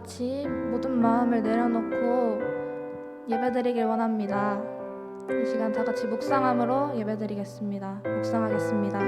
같이 모든 마음을 내려놓고 예배드리길 원합니다. 이 시간 다 같이 묵상함으로 예배드리겠습니다. 묵상하겠습니다.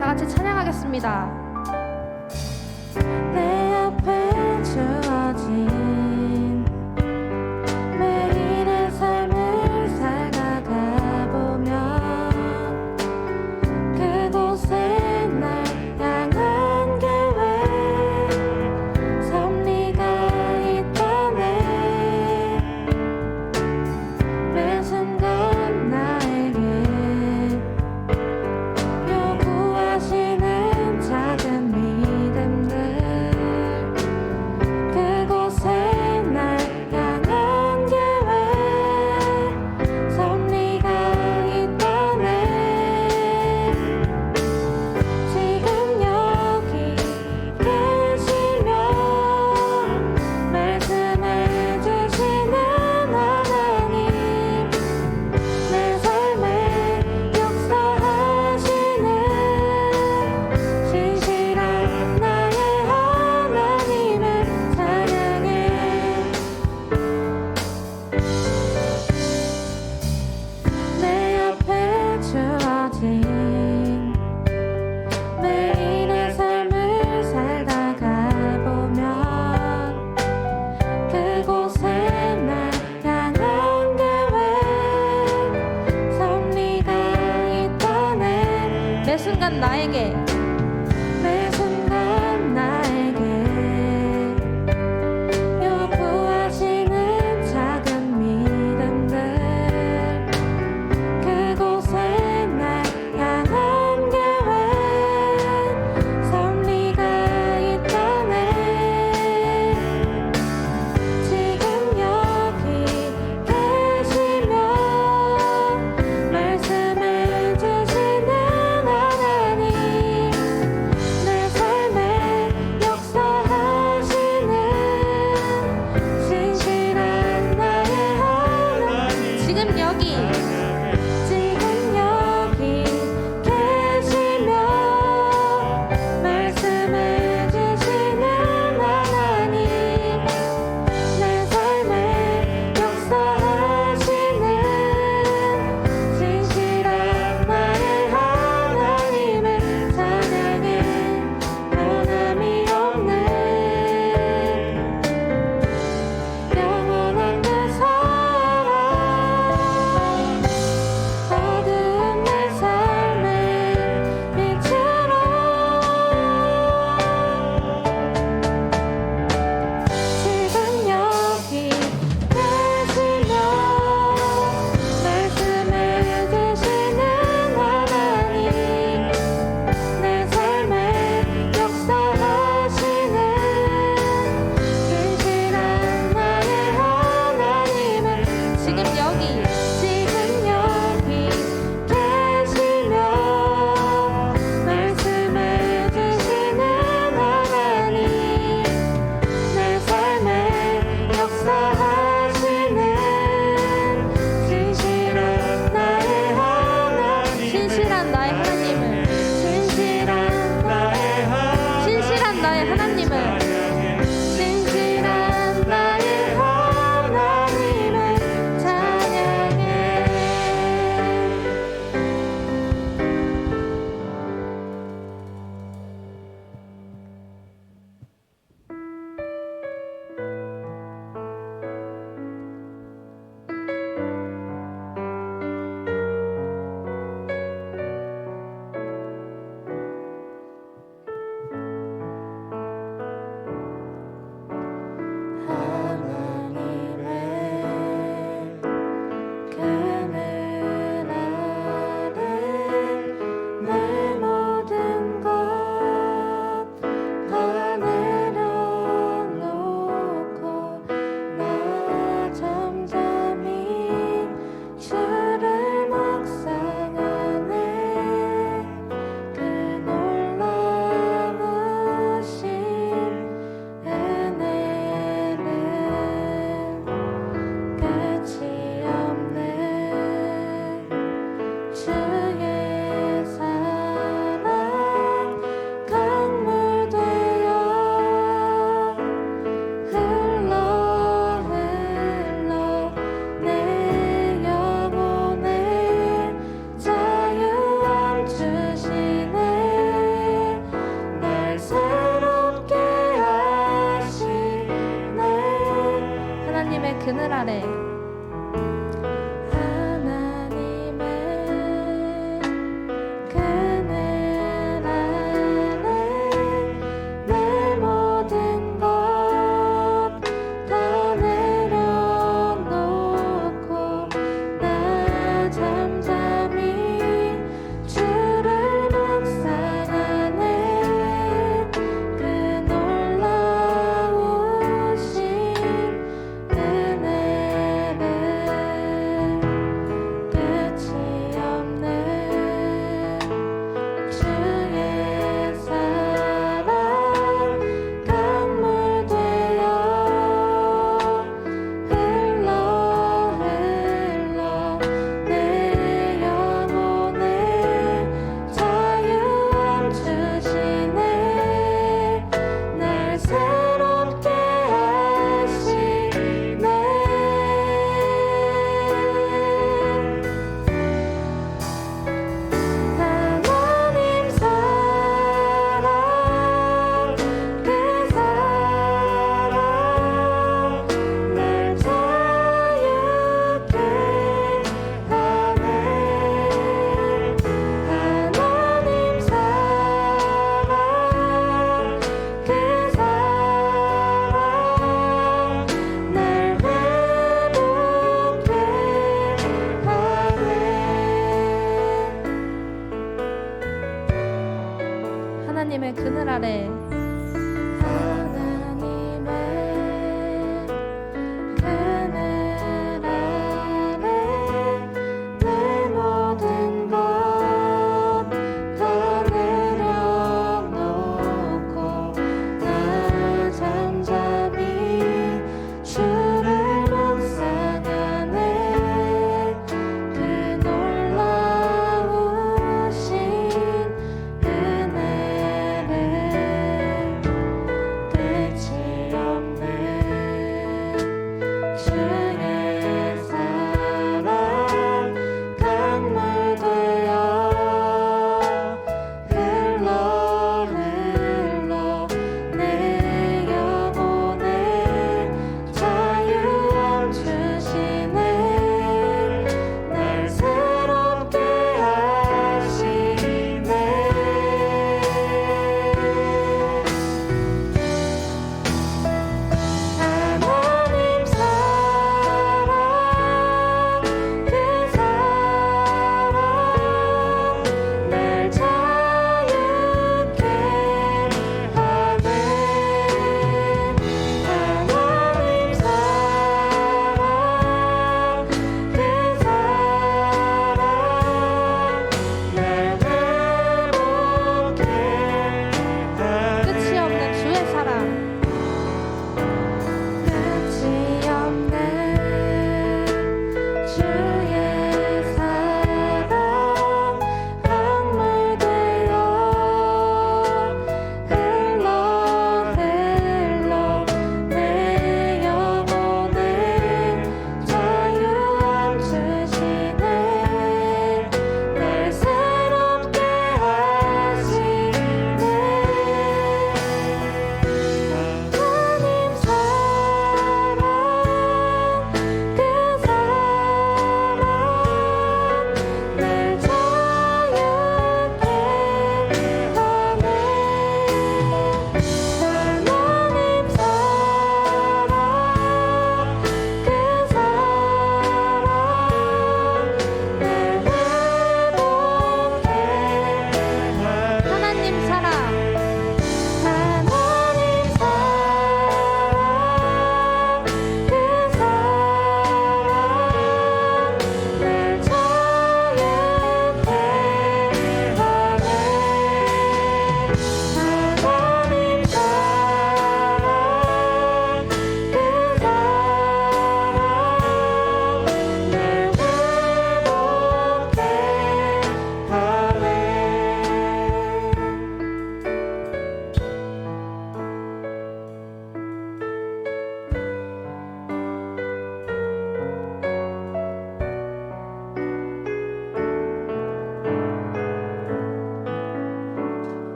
다 같이 찬양하겠습니다. 내 앞에 주어진 매일의 삶을 살다가 보면 그곳에 날 향한 계획 섭리가 있다네. 매 순간 나에게 요구하시는 작은 믿음들 그곳에 날 향한 계획 섭리가 있다네. 지금 여기 계시며 말씀해 주시는 하나님 내 삶에 역사하시는 신실한 나의 하나님을 찬양해. 내 앞에 주어진 매일의 삶을 살다가 보면 그곳에 날 향한 계획 섭리가 있다네. 매 순간 나에게 요구하시는 작은 믿음들 그곳에 날 향한 계획 섭리가 있다네. 지금 여기 계시며 말씀해 주시는 하나님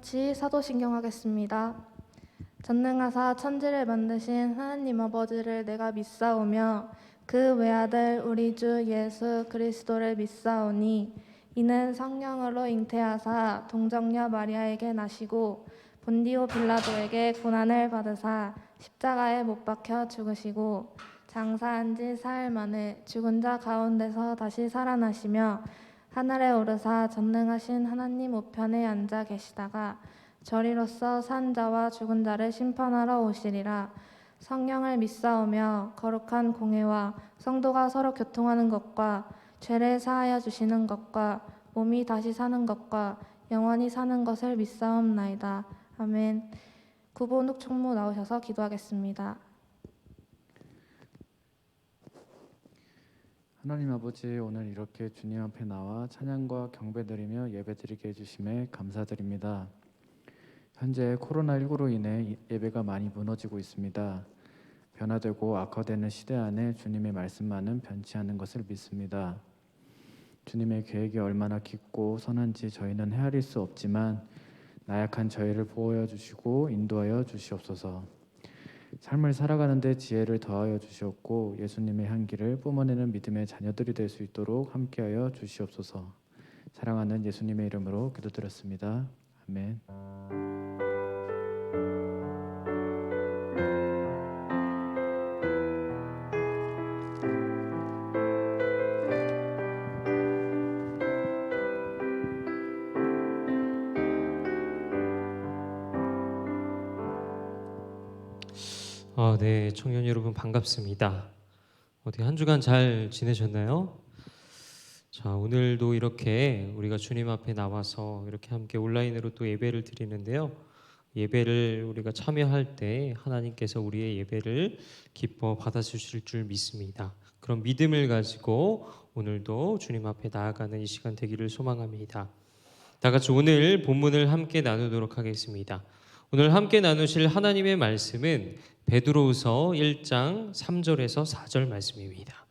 같이 사도신경 하겠습니다. 전능하사 천지를 만드신 하나님 아버지를 내가 믿사오며 그 외아들 우리 주 예수 그리스도를 믿사오니 이는 성령으로 잉태하사 동정녀 마리아에게 나시고 본디오 빌라도에게 고난을 받으사 십자가에 못 박혀 죽으시고 장사한 지 사흘 만에 죽은 자 가운데서 다시 살아나시며 하늘에 오르사 전능하신 하나님 우편에 앉아 계시다가 저리로서 산 자와 죽은 자를 심판하러 오시리라. 성령을 믿사오며 거룩한 공회와 성도가 서로 교통하는 것과 죄를 사하여 주시는 것과 몸이 다시 사는 것과 영원히 사는 것을 믿사옵나이다. 아멘. 구본욱 총무 나오셔서 기도하겠습니다. 하나님 아버지, 오늘 이렇게 주님 앞에 나와 찬양과 경배드리며 예배드리게 해주심에 감사드립니다. 현재 코로나19로 인해 예배가 많이 무너지고 있습니다. 변화되고 악화되는 시대 안에 주님의 말씀만은 변치 않는 것을 믿습니다. 주님의 계획이 얼마나 깊고 선한지 저희는 헤아릴 수 없지만 나약한 저희를 보호하여 주시고 인도하여 주시옵소서. 삶을 살아가는 데 지혜를 더하여 주시옵고 예수님의 향기를 뿜어내는 믿음의 자녀들이 될 수 있도록 함께하여 주시옵소서. 사랑하는 예수님의 이름으로 기도드렸습니다. 아멘. 네, 청년 여러분 반갑습니다. 어떻게 한 주간 잘 지내셨나요? 자, 오늘도 이렇게 우리가 주님 앞에 나와서 이렇게 함께 온라인으로 또 예배를 드리는데요. 예배를 우리가 참여할 때 하나님께서 우리의 예배를 기뻐 받아주실 줄 믿습니다. 그런 믿음을 가지고 오늘도 주님 앞에 나아가는 이 시간 되기를 소망합니다. 다 같이 오늘 본문을 함께 나누도록 하겠습니다. 오늘 함께 나누실 하나님의 말씀은 베드로후서 1장 3절에서 4절 말씀입니다.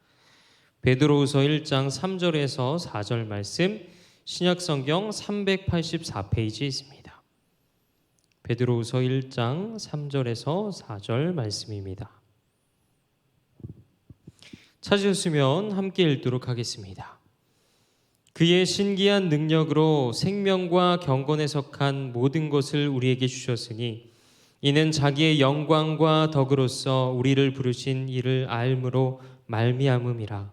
베드로후서 1장 3절에서 4절 말씀, 신약성경 384페이지에 있습니다. 베드로후서 1장 3절에서 4절 말씀입니다. 찾으셨으면 함께 읽도록 하겠습니다. 그의 신기한 능력으로 생명과 경건에 속한 모든 것을 우리에게 주셨으니 이는 자기의 영광과 덕으로서 우리를 부르신 이를 알므로 말미암음이라.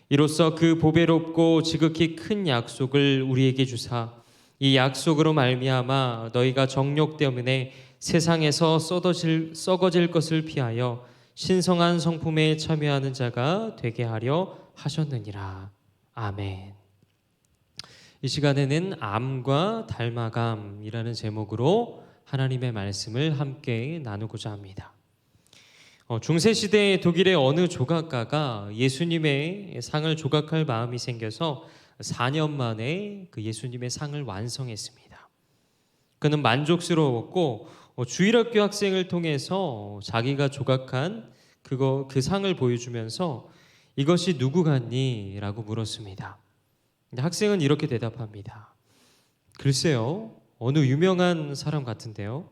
이로써 그 보배롭고 지극히 큰 약속을 우리에게 주사 이 약속으로 말미암아 너희가 정욕 때문에 세상에서 썩어질 것을 피하여 신성한 성품에 참여하는 자가 되게 하려 하셨느니라. 아멘. 이 시간에는 암과 닮아감이라는 제목으로 하나님의 말씀을 함께 나누고자 합니다. 중세시대 독일의 어느 조각가가 예수님의 상을 조각할 마음이 생겨서 4년 만에 그 예수님의 상을 완성했습니다. 그는 만족스러웠고 주일학교 학생을 통해서 자기가 조각한 그 상을 보여주면서 이것이 누구 같니? 라고 물었습니다. 학생은 이렇게 대답합니다. 글쎄요, 어느 유명한 사람 같은데요.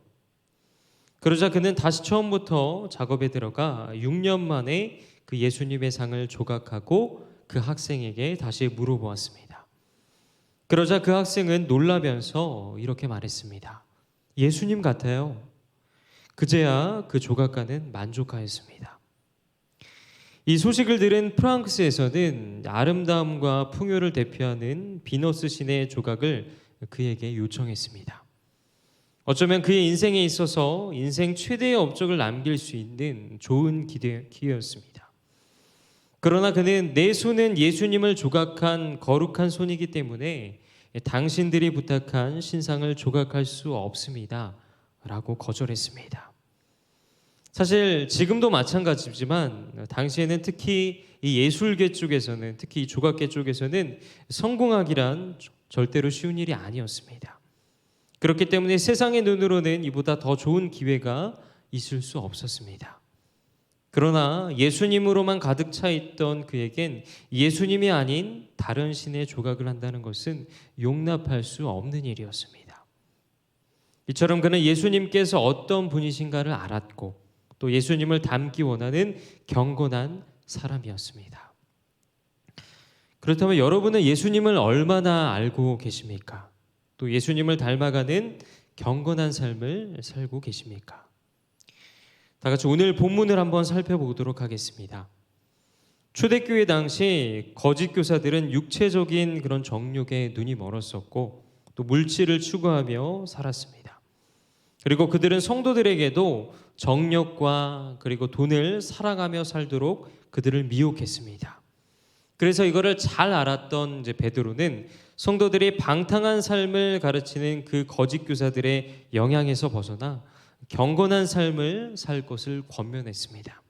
그러자 그는 다시 처음부터 작업에 들어가 6년 만에 그 예수님의 상을 조각하고 그 학생에게 다시 물어보았습니다. 그러자 그 학생은 놀라면서 이렇게 말했습니다. 예수님 같아요. 그제야 그 조각가는 만족하였습니다. 이 소식을 들은 프랑스에서는 아름다움과 풍요를 대표하는 비너스 신의 조각을 그에게 요청했습니다. 어쩌면 그의 인생에 있어서 인생 최대의 업적을 남길 수 있는 좋은 기회였습니다. 그러나 그는 내 손은 예수님을 조각한 거룩한 손이기 때문에 당신들이 부탁한 신상을 조각할 수 없습니다. 라고 거절했습니다. 사실 지금도 마찬가지지만 당시에는 특히 이 예술계 쪽에서는, 특히 이 조각계 쪽에서는 성공하기란 절대로 쉬운 일이 아니었습니다. 그렇기 때문에 세상의 눈으로는 이보다 더 좋은 기회가 있을 수 없었습니다. 그러나 예수님으로만 가득 차 있던 그에겐 예수님이 아닌 다른 신의 조각을 한다는 것은 용납할 수 없는 일이었습니다. 이처럼 그는 예수님께서 어떤 분이신가를 알았고 또 예수님을 닮기 원하는 경건한 사람이었습니다. 그렇다면 여러분은 예수님을 얼마나 알고 계십니까? 또 예수님을 닮아가는 경건한 삶을 살고 계십니까? 다 같이 오늘 본문을 한번 살펴보도록 하겠습니다. 초대교회 당시 거짓 교사들은 육체적인 그런 정욕에 눈이 멀었었고 또 물질을 추구하며 살았습니다. 그리고 그들은 성도들에게도 정욕과 그리고 돈을 사랑하며 살도록 그들을 미혹했습니다. 그래서 이거를 잘 알았던 베드로는 성도들이 방탕한 삶을 가르치는 그 거짓 교사들의 영향에서 벗어나 경건한 삶을 살 것을 권면했습니다.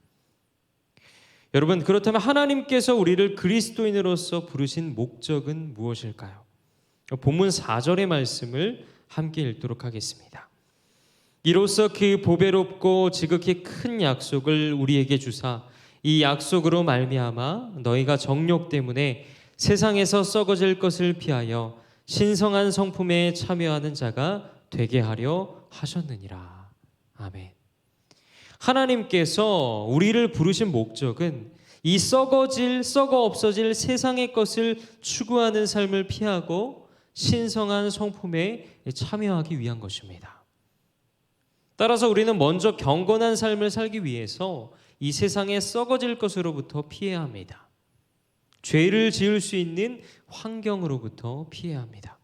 여러분, 그렇다면 하나님께서 우리를 그리스도인으로서 부르신 목적은 무엇일까요? 본문 4절의 말씀을 함께 읽도록 하겠습니다. 이로써 그 보배롭고 지극히 큰 약속을 우리에게 주사 이 약속으로 말미암아 너희가 정욕 때문에 세상에서 썩어질 것을 피하여 신성한 성품에 참여하는 자가 되게 하려 하셨느니라. 아멘. 하나님께서 우리를 부르신 목적은 이 썩어 없어질 세상의 것을 추구하는 삶을 피하고 신성한 성품에 참여하기 위한 것입니다. 따라서 우리는 먼저 경건한 삶을 살기 위해서 이 세상에 썩어질 것으로부터 피해야 합니다. 죄를 지을 수 있는 환경으로부터 피해야 합니다.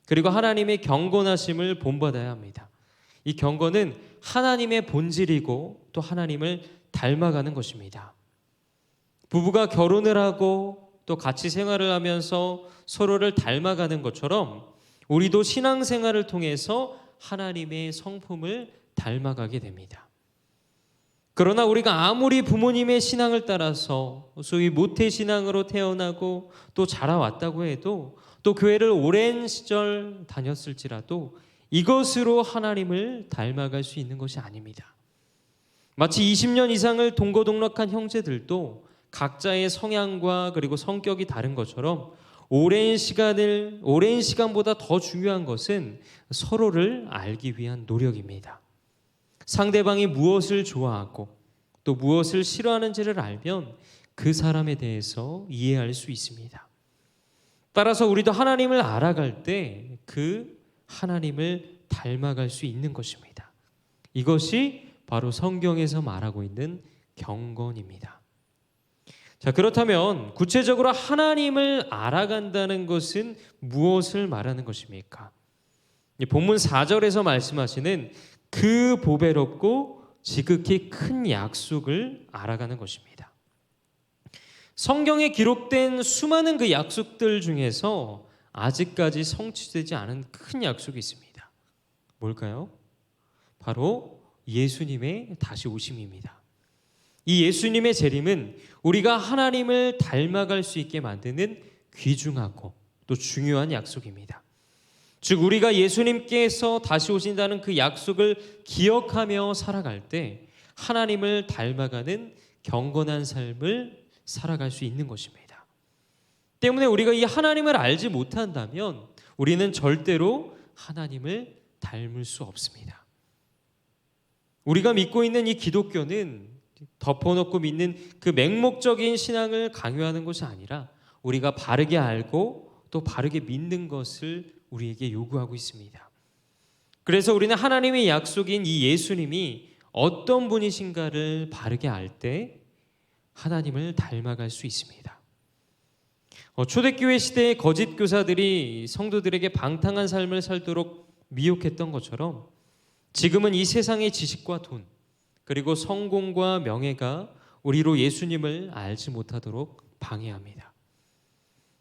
그리고 하나님의 경건하심을 본받아야 합니다. 이 경건은 하나님의 본질이고 또 하나님을 닮아가는 것입니다. 부부가 결혼을 하고 또 같이 생활을 하면서 서로를 닮아가는 것처럼 우리도 신앙생활을 통해서 하나님의 성품을 닮아가게 됩니다. 그러나 우리가 아무리 부모님의 신앙을 따라서 소위 모태신앙으로 태어나고 또 자라왔다고 해도 또 교회를 오랜 시절 다녔을지라도 이것으로 하나님을 닮아갈 수 있는 것이 아닙니다. 마치 20년 이상을 동거동락한 형제들도 각자의 성향과 그리고 성격이 다른 것처럼 오랜 시간보다 더 중요한 것은 서로를 알기 위한 노력입니다. 상대방이 무엇을 좋아하고 또 무엇을 싫어하는지를 알면 그 사람에 대해서 이해할 수 있습니다. 따라서 우리도 하나님을 알아갈 때 그 하나님을 닮아갈 수 있는 것입니다. 이것이 바로 성경에서 말하고 있는 경건입니다. 자, 그렇다면 구체적으로 하나님을 알아간다는 것은 무엇을 말하는 것입니까? 본문 4절에서 말씀하시는 그 보배롭고 지극히 큰 약속을 알아가는 것입니다. 성경에 기록된 수많은 그 약속들 중에서 아직까지 성취되지 않은 큰 약속이 있습니다. 뭘까요? 바로 예수님의 다시 오심입니다. 이 예수님의 재림은 우리가 하나님을 닮아갈 수 있게 만드는 귀중하고 또 중요한 약속입니다. 즉 우리가 예수님께서 다시 오신다는 그 약속을 기억하며 살아갈 때 하나님을 닮아가는 경건한 삶을 살아갈 수 있는 것입니다. 때문에 우리가 이 하나님을 알지 못한다면 우리는 절대로 하나님을 닮을 수 없습니다. 우리가 믿고 있는 이 기독교는 덮어놓고 믿는 그 맹목적인 신앙을 강요하는 것이 아니라 우리가 바르게 알고 또 바르게 믿는 것을 우리에게 요구하고 있습니다. 그래서 우리는 하나님의 약속인 이 예수님이 어떤 분이신가를 바르게 알 때 하나님을 닮아갈 수 있습니다. 초대교회 시대의 거짓 교사들이 성도들에게 방탕한 삶을 살도록 미혹했던 것처럼 지금은 이 세상의 지식과 돈 그리고 성공과 명예가 우리로 예수님을 알지 못하도록 방해합니다.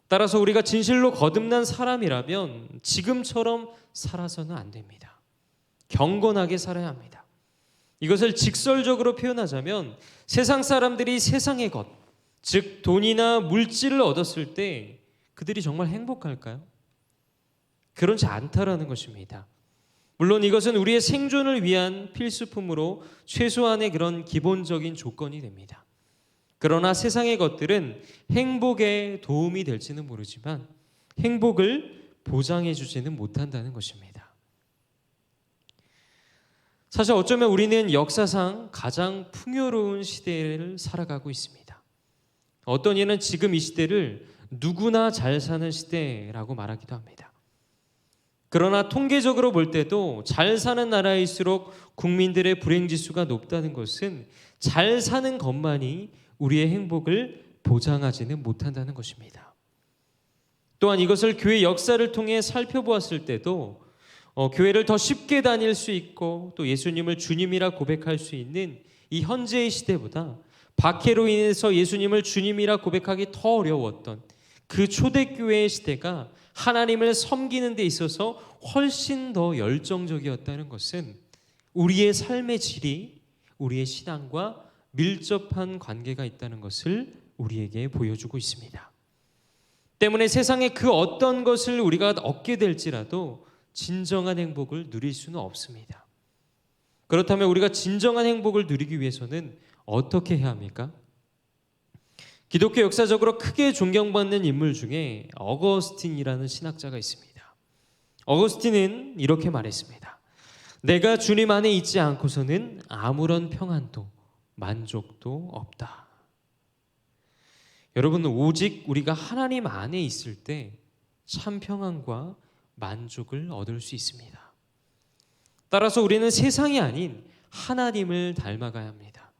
따라서 우리가 진실로 거듭난 사람이라면 지금처럼 살아서는 안 됩니다. 경건하게 살아야 합니다. 이것을 직설적으로 표현하자면 세상 사람들이 세상의 것, 즉 돈이나 물질을 얻었을 때 그들이 정말 행복할까요? 그렇지 않다라는 것입니다. 물론 이것은 우리의 생존을 위한 필수품으로 최소한의 그런 기본적인 조건이 됩니다. 그러나 세상의 것들은 행복에 도움이 될지는 모르지만 행복을 보장해 주지는 못한다는 것입니다. 사실 어쩌면 우리는 역사상 가장 풍요로운 시대를 살아가고 있습니다. 어떤 이는 지금 이 시대를 누구나 잘 사는 시대라고 말하기도 합니다. 그러나 통계적으로 볼 때도 잘 사는 나라일수록 국민들의 불행지수가 높다는 것은 잘 사는 것만이 우리의 행복을 보장하지는 못한다는 것입니다. 또한 이것을 교회 역사를 통해 살펴보았을 때도 교회를 더 쉽게 다닐 수 있고 또 예수님을 주님이라 고백할 수 있는 이 현재의 시대보다 박해로 인해서 예수님을 주님이라 고백하기 더 어려웠던 그 초대교회의 시대가 하나님을 섬기는 데 있어서 훨씬 더 열정적이었다는 것은 우리의 삶의 질이 우리의 신앙과 밀접한 관계가 있다는 것을 우리에게 보여주고 있습니다. 때문에 세상의 그 어떤 것을 우리가 얻게 될지라도 진정한 행복을 누릴 수는 없습니다. 그렇다면 우리가 진정한 행복을 누리기 위해서는 어떻게 해야 합니까? 기독교 역사적으로 크게 존경받는 인물 중에 어거스틴이라는 신학자가 있습니다. 어거스틴은 이렇게 말했습니다. 내가 주님 안에 있지 않고서는 아무런 평안도 만족도 없다. 여러분, 오직 우리가 하나님 안에 있을 때 참 평안과 만족을 얻을 수 있습니다. 따라서 우리는 세상이 아닌 하나님을 닮아가야 합니다.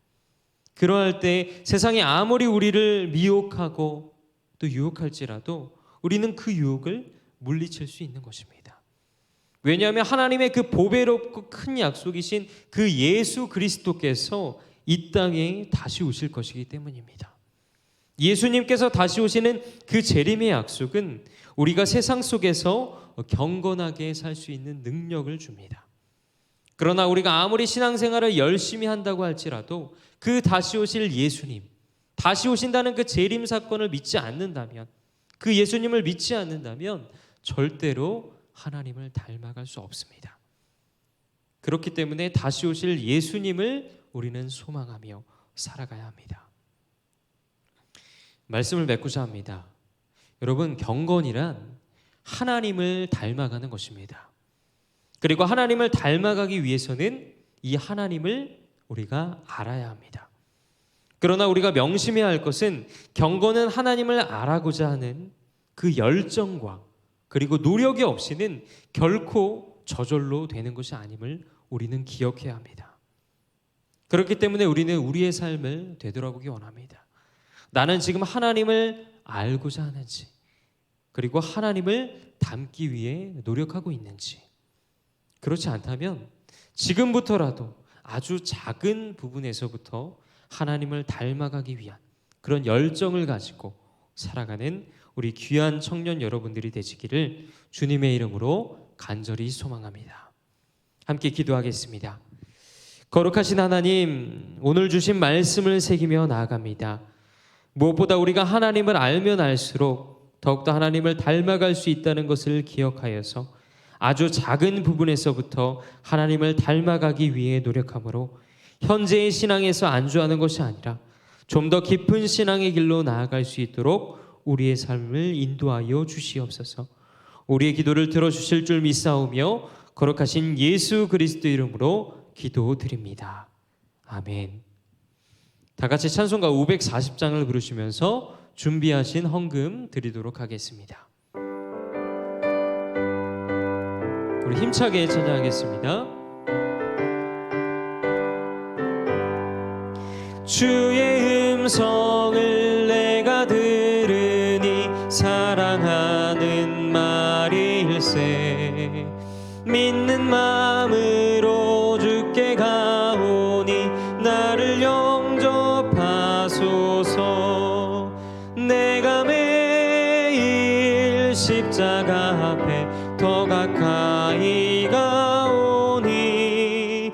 그러할 때 세상이 아무리 우리를 미혹하고 또 유혹할지라도 우리는 그 유혹을 물리칠 수 있는 것입니다. 왜냐하면 하나님의 그 보배롭고 큰 약속이신 그 예수 그리스도께서 이 땅에 다시 오실 것이기 때문입니다. 예수님께서 다시 오시는 그 재림의 약속은 우리가 세상 속에서 경건하게 살 수 있는 능력을 줍니다. 그러나 우리가 아무리 신앙생활을 열심히 한다고 할지라도 그 다시 오실 예수님, 다시 오신다는 그 재림 사건을 믿지 않는다면, 그 예수님을 믿지 않는다면 절대로 하나님을 닮아갈 수 없습니다. 그렇기 때문에 다시 오실 예수님을 우리는 소망하며 살아가야 합니다. 말씀을 맺고자 합니다. 여러분, 경건이란 하나님을 닮아가는 것입니다. 그리고 하나님을 닮아가기 위해서는 이 하나님을 우리가 알아야 합니다. 그러나 우리가 명심해야 할 것은 경건은 하나님을 알아고자 하는 그 열정과 그리고 노력이 없이는 결코 저절로 되는 것이 아님을 우리는 기억해야 합니다. 그렇기 때문에 우리는 우리의 삶을 되돌아보기 원합니다. 나는 지금 하나님을 알고자 하는지, 그리고 하나님을 닮기 위해 노력하고 있는지. 그렇지 않다면 지금부터라도 아주 작은 부분에서부터 하나님을 닮아가기 위한 그런 열정을 가지고 살아가는 우리 귀한 청년 여러분들이 되시기를 주님의 이름으로 간절히 소망합니다. 함께 기도하겠습니다. 거룩하신 하나님, 오늘 주신 말씀을 새기며 나아갑니다. 무엇보다 우리가 하나님을 알면 알수록 더욱더 하나님을 닮아갈 수 있다는 것을 기억하여서 아주 작은 부분에서부터 하나님을 닮아가기 위해 노력하므로 현재의 신앙에서 안주하는 것이 아니라 좀 더 깊은 신앙의 길로 나아갈 수 있도록 우리의 삶을 인도하여 주시옵소서. 우리의 기도를 들어주실 줄 믿사오며 거룩하신 예수 그리스도 이름으로 기도드립니다. 아멘. 다 같이 찬송가 540장을 부르시면서 준비하신 헌금 드리도록 하겠습니다. 우리 힘차게 찬양하겠습니다. 주의 음성을 내가 들으니 사랑하는 말일세. 믿는 마음으로 주께 가오니 나를 영접하소서. 내가 매일 십자가 앞에 더 가까이 가오니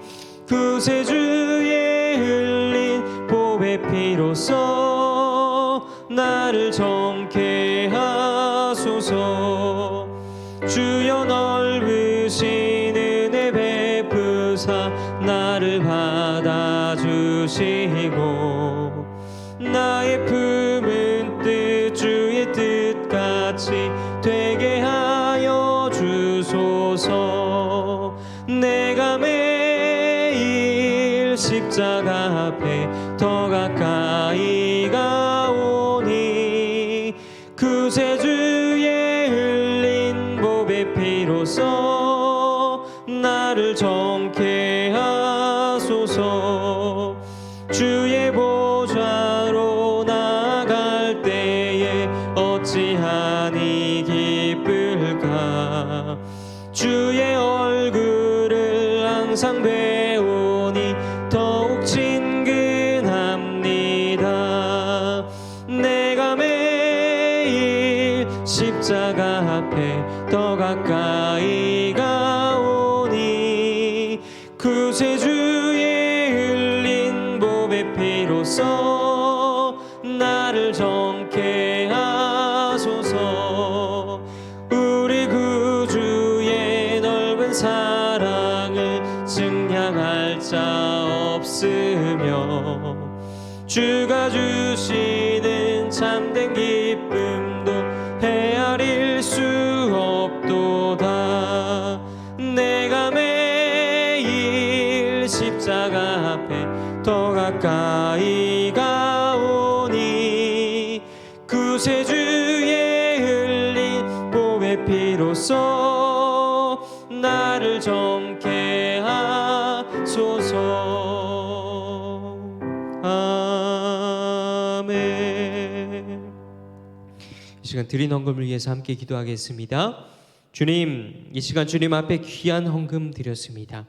구세주의 흘린 보배 피로써 나를 정케 하소서. 주여 넓으신 은혜 베푸사 나를 받아주시고 나의 품은 뜻 주의 뜻같이 되게 하여 주소서. 내가 매일 앞에 더 가까이 가오니 구세주의 흘린 보배 피로써 나를 정케 하소서. 주의 보좌로 나갈 때에 어찌하니 기쁠까. 주의 얼굴을 항상 배우니 더욱 친근합니다. 내가 매일 십자가 앞에 더 가까이 가오니 구세주의 흘린 보배 피로써 나를 정케 하소서. 우리 구주의 넓은 사랑을 증량할 자 없으며 주가 주시는 참된 기쁨도 헤아릴 수 없도다. 내가 매일 십자가 앞에 더 가까이 가오니 구세주의 흘린 보배 피로써 나를 정케 하소서. 아멘. 이 시간 드린 헌금을 위해서 함께 기도하겠습니다. 주님, 이 시간 주님 앞에 귀한 헌금 드렸습니다.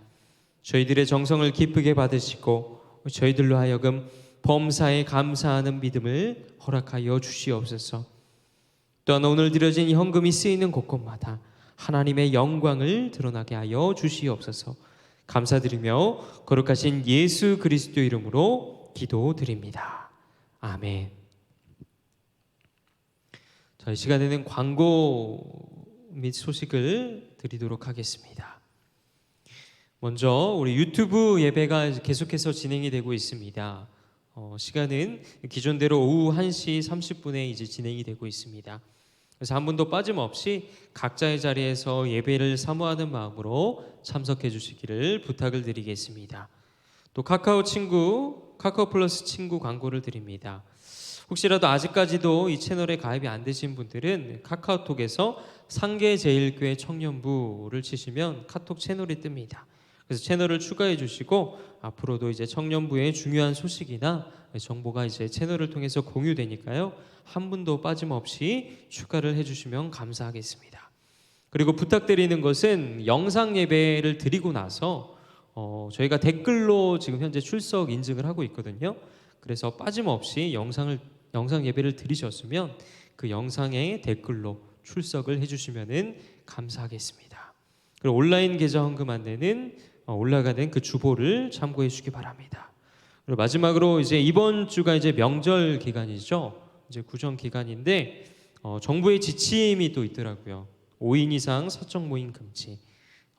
저희들의 정성을 기쁘게 받으시고 저희들로 하여금 범사에 감사하는 믿음을 허락하여 주시옵소서. 또한 오늘 드려진 이 헌금이 쓰이는 곳곳마다 하나님의 영광을 드러나게 하여 주시옵소서. 감사드리며 거룩하신 예수 그리스도 이름으로 기도드립니다. 아멘. 자, 이 시간에는 광고 및 소식을 드리도록 하겠습니다. 먼저 우리 유튜브 예배가 계속해서 진행이 되고 있습니다. 시간은 기존대로 오후 1시 30분에 이제 진행이 되고 있습니다. 그래서 한 분도 빠짐없이 각자의 자리에서 예배를 사모하는 마음으로 참석해 주시기를 부탁을 드리겠습니다. 또 카카오 플러스 친구 광고를 드립니다. 혹시라도 아직까지도 이 채널에 가입이 안 되신 분들은 카카오톡에서 상계제일교회 청년부를 치시면 카톡 채널이 뜹니다. 그래서 채널을 추가해 주시고 앞으로도 이제 청년부의 중요한 소식이나 정보가 이제 채널을 통해서 공유되니까요. 한 분도 빠짐없이 추가를 해 주시면 감사하겠습니다. 그리고 부탁드리는 것은 영상 예배를 드리고 나서 저희가 댓글로 지금 현재 출석 인증을 하고 있거든요. 그래서 빠짐없이 영상 예배를 드리셨으면 그 영상에 댓글로 출석을 해주시면 감사하겠습니다. 그리고 온라인 계좌 헌금 안내는 올라가는 그 주보를 참고해 주시기 바랍니다. 그리고 마지막으로 이제 이번 주가 이제 명절 기간이죠. 이제 구정 기간인데 정부의 지침이 또 있더라고요. 5인 이상 사적 모임 금지.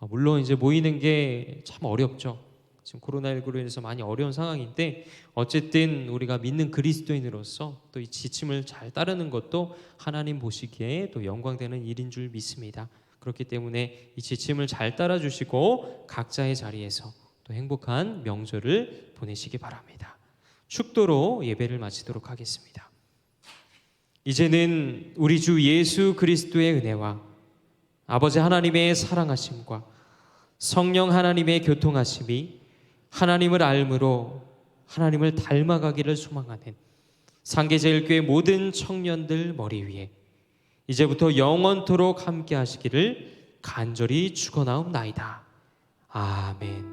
물론 이제 모이는 게 참 어렵죠. 지금 코로나19로 인해서 많이 어려운 상황인데 어쨌든 우리가 믿는 그리스도인으로서 또 이 지침을 잘 따르는 것도 하나님 보시기에 또 영광되는 일인 줄 믿습니다. 그렇기 때문에 이 지침을 잘 따라주시고 각자의 자리에서 또 행복한 명절을 보내시기 바랍니다. 축도로 예배를 마치도록 하겠습니다. 이제는 우리 주 예수 그리스도의 은혜와 아버지 하나님의 사랑하심과 성령 하나님의 교통하심이 하나님을 알므로 하나님을 닮아가기를 소망하는 상계제일교회 모든 청년들 머리 위에 이제부터 영원토록 함께 하시기를 간절히 축원하옵나이다. 아멘.